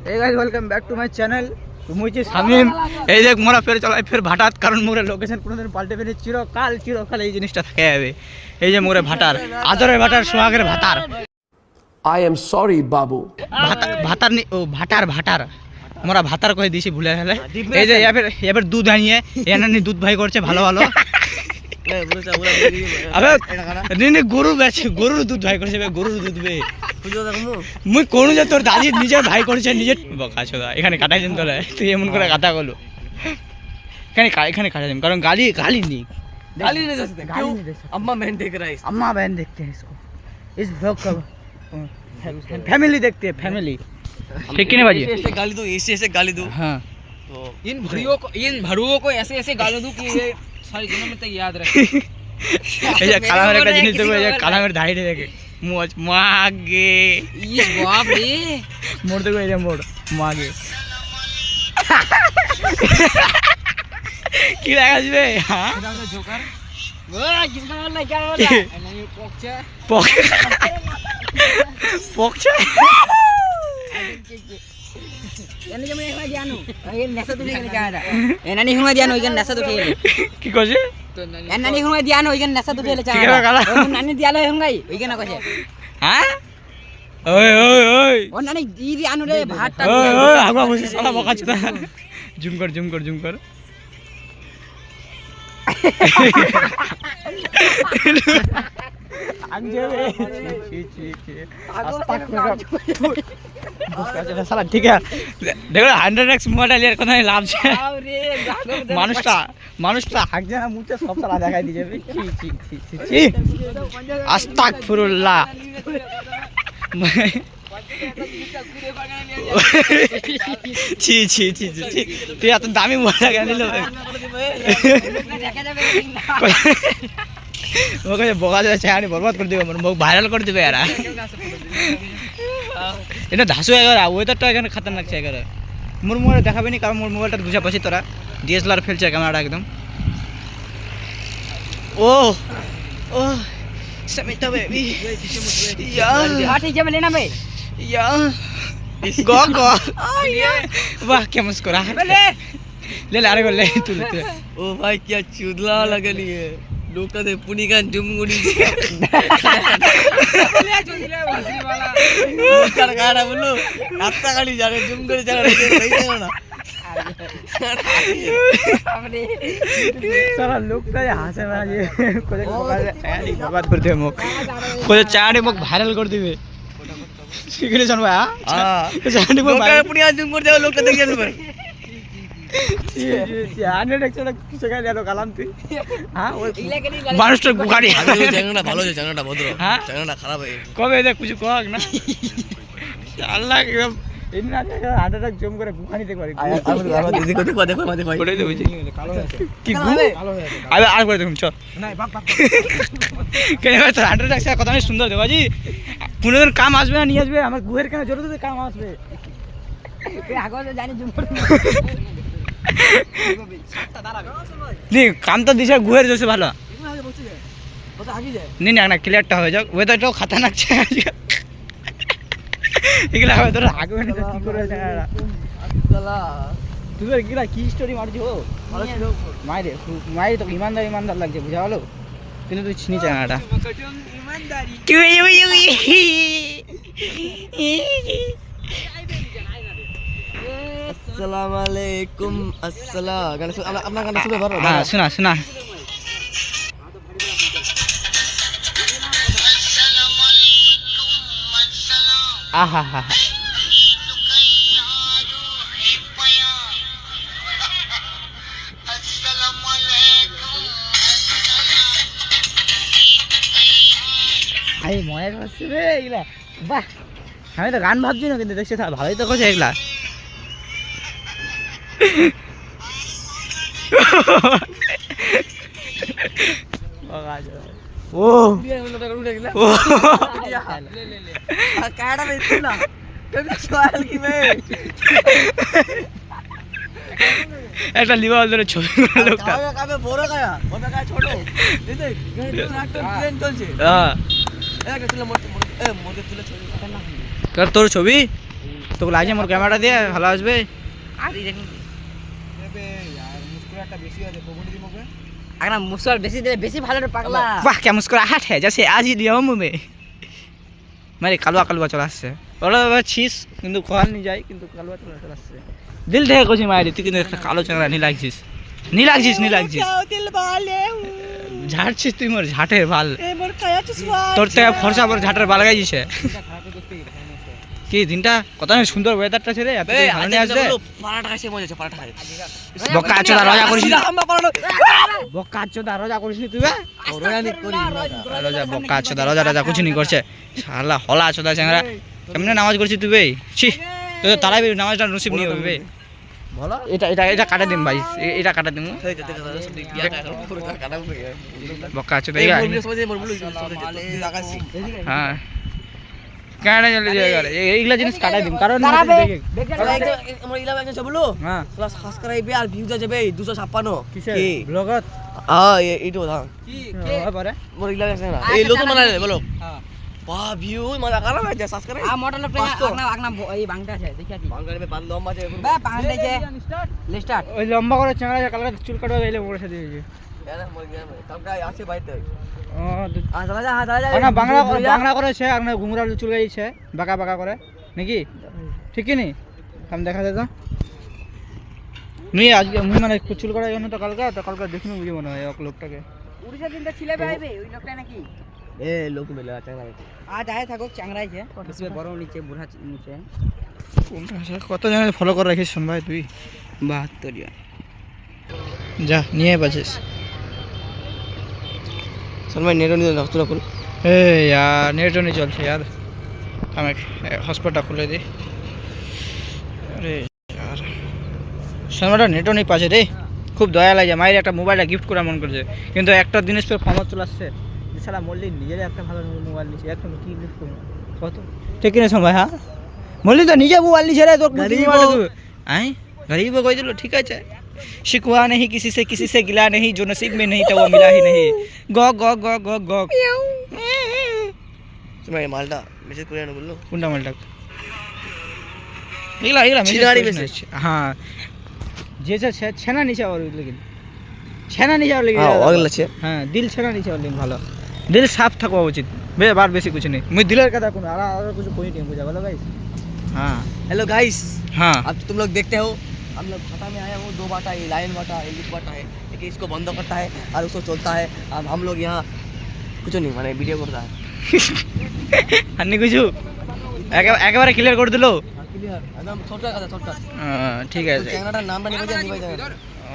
Hey guys, welcome back to my channel. মুই যে শামিম এই যে মোরা ফের চলাই ফের ভাটাত কারণ মোরে লোকেশন কোনোদিন পাল্টে ফেলে চিরকাল এই জিনিসটা থাকে যাবে। এই যে মোরে ভাটার আদরের ভাটার সোহাগের ভাতার। I am sorry বাবু। ভাতার ও ভাটার মোরা ভাতার কই দিছি ভুলে গেলে। এই যে এবার দুধ আনিয়ে এনানি দুধ ভাই করছে ভালো ভালো। আবে নে গরুর দুধ ভাই করছে গরুর দুধ বে মুই কোন যে তোর দাদি নিজের ভাই করছে নিজের বকাছোদা এখানে কাটাই দিন তোলে তুই এমন করে কথা বলো এখানে কাটা দিন কারণ গালি নি गाली नहीं दे सकते क्यों? अम्मा बहन देख रहा है अम्मा बहन देखते हैं इसको इस ब्लॉग का फैमिली देखते हैं फैमिली ठीक है ना बाजी ऐसे गाली दो हाँ तो इन भरुओं को ऐसे गाली दूं कि ये सारी दिनों में तक याद रखे এই যে কালামের একটা জিনিস দেখো এই যে কালামের দাড়ি দেখে মোজ মাগে ये बाप रे মোড় দেখো এই যে মোড় মাগে কি লাগাইবে হ্যাঁ जोकर वो किसका बोल रहा क्या बोल रहा है नहीं पोकचा এনে যে মই একবার জানো এই নেশা তুলি কেন কাটা এনা নি হুমা জানো ইগন নেশা তুলি কি কইছে এনা নি হুমা জানো ইগন নেশা তুলি চা নানি দিয়ালো হুমগাই ইগন কইছে হ্যাঁ ওই ও নানি দি আনু রে ভাতটা ওই আগা বসে সালা বকাচটা জুম কর সালা ঠিক আছে দেখো 100x মডেল এর কোন লাভ আছে মানুষটা হাক জানা মুতে সব সালা দেখাই দিয়ে যাবে ছি আস্তাগফিরুল্লাহ ছি তুই এত দামি মোবাইল কেন নিল ওকে বকা যাবে চাহানি বরবাদ করে দেবে মুখ ভাইরাল করে দেবে এরা এটা ধাসু এগারে ওয়েদারটা এখানে খাতারনাক এগারে মোর মোবাইল দেখাবে নি কারণ মোর মোবাইলটা বুঝা পাচ্ছি তোরা ডিএসএলআর ফেলছে ক্যামেরাটা একদম ও समिता बेबी यार हां ठीक है मैं लेना भाई यार गो वाह क्या मुस्कुराहट ले अरे ले तू ओ भाई क्या चुदला लगली है लोग कहते पुनी का जुमगुनी ले चुदले भसरी वाला कर गाना बोलो आता गाली जा रे जुमगुनी जा रे भाई ना सारा लोग तो हंसे ना ये कोई बर्बाद कर दे मुख कोई चाड़े मुख वायरल कर दिबे सीखले सुन भाई हां चाड़े मुख वायरल पुनी आज जुम कर जाओ लोग तो देख जाते भाई ये 100x किसे का दिया तो कलम तू हां वो মানুষটা গুগাড়ি জায়গাটা ভালো যে জায়গাটা ভদ্র জায়গাটা খারাপ হয় কবে দেখ কিছু কওক না আল্লাহ একদম ইন্না জায়গা 100x জম করে গুখানি দেখতে পারি আমার দিদি কত দেখো ভাই ওটাই তো বুঝি কালো হয়েছে কি কালো হয়েছে আরে আর করে দেখুন চল না বাক কেন তো 100x কথা আমি সুন্দর দেখো জি কোনদিন কাম আসবে না নিয়ে আসবে আমার গুহের কেন জরুরি কাম আসবে তুই আগে জানি জুম করে নি কাম তো দিছে গুহের জোসে ভালো নি না ক্লিয়ারটা হয়ে যাক ওয়েদারটাও খাতারনাক আছে এগুলা হবে তোর আগে কি করে তুই এগুলা কি স্টোরি মারছো মায়ের তো ইমানদার লাগছে বুঝা হলো কিন্তু তুই চিনি চানাটা আসসালামু আলাইকুম আসসালাম গান আপনার গানটা শুনে পারো হ্যাঁ শোনা আহা হা ময়ের হচ্ছে রে এগুলা বাহ আমি তো গান ভাবছি না কিন্তু দেখছি ভালোই তো করছে এগুলা ও काड़ा में सुना कभी सवाल की मैं একটা লিভার ধরে ছবি লোকটা কাবে বড় গায়া ওটা গায় ছোট এই দেখ ট্রেন চলছে হ্যাঁ একটা তুলে মোটে মোটে তুলে ছবি কর তোর ছবি তোকে লাগছে মোর ক্যামেরাটা দিয়ে ভালো আসবে আর এই দেখুন আগনা মুসল বেশি দিলে বেশি ভালো রে পাগলা বাহ क्या मुस्कुराहट है जैसे आज ही लिया मुंह में मेरे কালুয়া কালুয়া চলে আসছে ওরা ছিস কিন্তু খোয়াল নি যাই কিন্তু কালুয়া চলে আসছে দিল থেকে কোচি মারি তুই কিন্তু একটা কালো চাংড়া নি লাগছিস ঝাড়ছিস তুই মোর ঝাটের ভাল তোর থেকে ফর্সা পর ঝাটের বাল গাইছিস কি দিনটা কত সুন্দর ওয়েদারটা ছেড়ে এত ভালো নিয়ে আসবে পরাটা খাইছে মজা আছে পরাটা খাই বক্কা চোদা রোজা করিস না বক্কা চোদা রোজা করিস নি তুই বে রোজা নি করি রোজা বক্কা চোদা রোজা কিছু নি করছে শালা হলা চোদা চাংড়া কেমনে নামাজ করছিস তুই বে ছি তুই তো তারাই নামাজটা নসিব নিয়ে হবে বে বলো এটা কাটা দিন ভাই এটা কাটা দিমু বক্কা চোদা হ্যাঁ কাটা চলে যাবে এইগুলা জিনিস কাটাই দিম কারণ আমরা ইলাম একজন বলো হ্যাঁ প্লাস সাবস্ক্রাইব আর ভিউজ যাবে 256 কিসে ব্লগত এইটো দাম কি পরে মোর ইলাম একজন এই নতুন বানালে বলো হ্যাঁ বাহ ভিউ মজা করা ভাই সাবস্ক্রাইব আ মডেল প্লে আগনা এই বাংটা আছে দেখিয়া কি বাংটা মে বান লম্বা আছে বা বাংটা আছে স্টার্ট ওই লম্বা করে চাংড়া কালকে চুল কাটবা গেলে মোর সাথে দিয়েছে এরা মোর গেম কালকে আছে বাইতে না বাংলা করেছে আর না ঘুমরা চুল গাইছে বাঁকা বাঁকা করে নাকি ঠিক কি নি কাম দেখা যায় তো মুই আজকে মুই মানে চুল করার জন্য তো কালকে দেখিনি বুঝি মনে হয় এক লোকটাকে উড়িষ্যা দিনটা ছিলে ভাইবে ওই লোকটা নাকি এ লোক মেলে চাংড়া আজ আয় থাকো চাংড়াইছে বেশি বড় নিচে বুড়া নিচে কত জন ফলো করে রাখিস শুন ভাই তুই 72 জন যা নিয়ে বাজিস सलमान नेटो नहीं रखतो ना कुल ए यार नेटो नहीं चलছে यार हमें हॉस्पिटल খুলে দে আরে यार সলমানটা নেটও নেই পাশে রে খুব দয়া লাগে মায়ের একটা মোবাইলটা গিফট করা মন করছে কিন্তু একটা দিনের পর ফোন চলে আসছে শালা মল্লি নিজের একটা ভালো মোবাইল নিছে একটা কি গিফট করব কত ঠিক না সময় হ্যাঁ মল্লি তো নিজে মোবাইল নিছে রে তোর আই গরিব কই দিল ঠিক আছে शिकवा नहीं किसी से गिला नहीं जो नसीब में नहीं था वो मिला ही नहीं गो तुम्हारे मालटा मैसेज করে না বললো কোনটা মালটা এগুলা মেসেজ হ্যাঁ जैसे छेना नीचे और लेकिन छेना नीचे और लेकिन हां अगला छे हां दिल छेना नीचे और लेकिन ভালো दिल साफ থাকা উচিত বার বেশি কিছু নেই মই দিলের কথা কোন আর কিছু कोई नहीं बुझा बोलो गाइस हां हेलो गाइस हां अब तुम लोग देखते हो हम लोग खाता में आया वो 2 बाटा ये लाइन बाटा ये लिप बाटा है एक इसको बंद करता है और उसको चलता है अब हम लोग यहाँ कुछ नहीं माने वीडियो करता है अन्नी कुछ একেবারে ক্লিয়ার করে দিলো क्लियर एकदम छोटा কথা छोटा ঠিক আছে চ্যানেলটার নামটা নিয়ে যাই নিবাই যাবে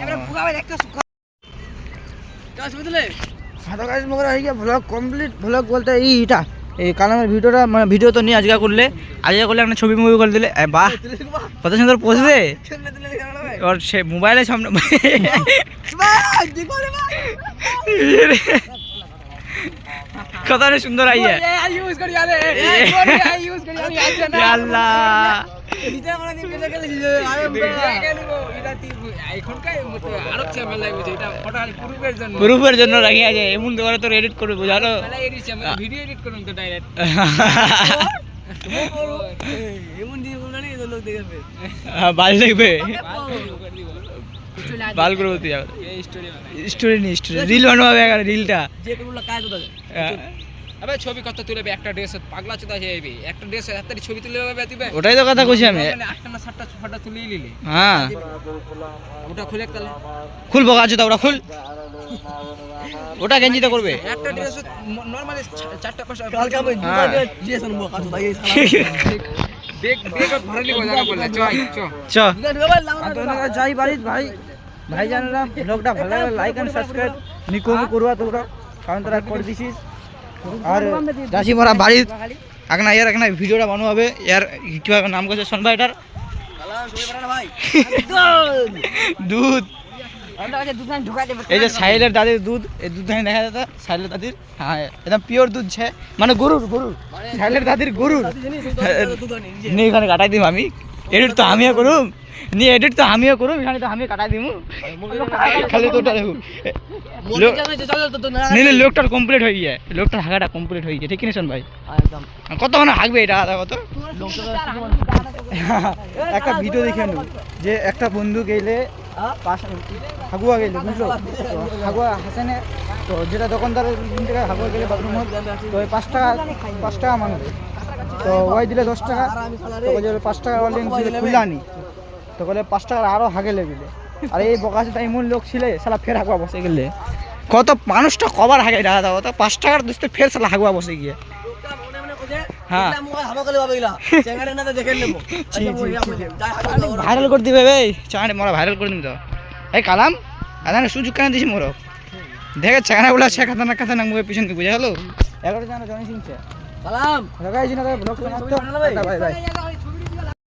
এবারে পুগাবে একটা সুখা কাজ বুঝলে হাতে কাজ মগরা হই গিয়া ব্লগ কমপ্লিট ব্লগ বলতে এইটা এই কালামের ভিডিওটা মানে ভিডিও তো নিয়ে আজকে করলে একটা ছবি মুভি করে দিলে বাহ কত সুন্দর পোজবে और সে মোবাইলের সামনে কত সুন্দর আইয়া ইউজ করি আরে ইউজ করি আল্লাহ এটা আমরা নিয়ে গেলে আরে এটা এখনকার মতো আরো চ্যানেল লাগবে এটা ফটো খালি প্রুফের জন্য রাখি আছে এমন করে তো এডিট করবে বুঝালো ভিডিও এডিট করুন তো ডাইরেক্ট এমন দিয়ে বললে না লোক দেখবে বাল দেখবে বাল করে হতে যাবে স্টোরি রিল বানাবে একটা রিলটা যে কোনটা কাজ হতো আবে ছবি কত তুলবে একটা ড্রেস পাগলা চোদা যাইবে একটা ড্রেস হাতে ছবি তুলে হবে তুই ওটাই তো কথা কইছি আমি আটটা না সাতটা ফটো তুলে নিলি হ্যাঁ ওটা খুলে তাহলে খুলবো কাজ তো ওটা খুল ওটা গেঞ্জিটা করবে একটা ড্রেস নরমালি চারটা পাঁচটা কালকে আমি ড্রেস আনবো কাজ ভাই দেখ ভরলি জায়গা বললা চ যাই বাড়ি ভাই জানলাম ব্লগটা ভালো লাগলে লাইক এন্ড সাবস্ক্রাইব নিকমি করবা তোরা কারণ তোরা করে দিছিস আর যাসি মোরা বাড়ি আগনা ভিডিওটা বানানো হবে ইয়ার কি নাম কইছে শোনবা এটার দুধ এই যে সাইলের দাদির দুধ এই দুধ দেখা যেত সাইলের দাদির হ্যাঁ একদম পিওর দুধ ছে মানে গরুর সাইলের দাদির গরুর এখানে কাটাই দিম আমি এডিট তো আমিও করুম নি এডিট তো আমিও করব এখানে তো আমি কাটাই দিমু খালি তো ওটা দেখো নি লোকটার কমপ্লিট হয়ে গিয়ে লোকটার হাগাটা কমপ্লিট হয়ে গিয়ে ঠিক কিনেছেন ভাই একদম কতক্ষণ হাগবে এটা আধা কত একটা ভিডিও দেখে নেব যে একটা বন্ধু গেলে হাগুয়া গেলে বুঝলো হাগুয়া হাসানে তো যেটা দোকানদারের থেকে হাগুয়া গেলে বাথরুম তো ওই 5 টাকা মানবে তো ওই দিলে 10 টাকা তো বলে 5 টাকা অলরেডি খুলে আনি তো বলে 5 টাকার আরও হাগে লেগেলে আর এই বকাশটা এমন লোক ছিলে সালা ফের হাগুয়া বসে গেলে কত মানুষটা কবার হাগে দেখা দাও তো 5 টাকার দোস্তে ফের সালা হাগুয়া বসে গিয়ে হ্যাঁ ভাইরাল করে দিবে ভাই চাঁড়ে মোরা ভাইরাল করে দিবি তো এই কালাম আদানে সুযোগ কেন দিছি মোর দেখে চাঁড়া গুলা সে খাতা না মুখে পিছন দিকে বুঝা হলো 11 জানা জনি সিংছে কালাম লাগাইছি না ব্লক বানাতো বাই বাই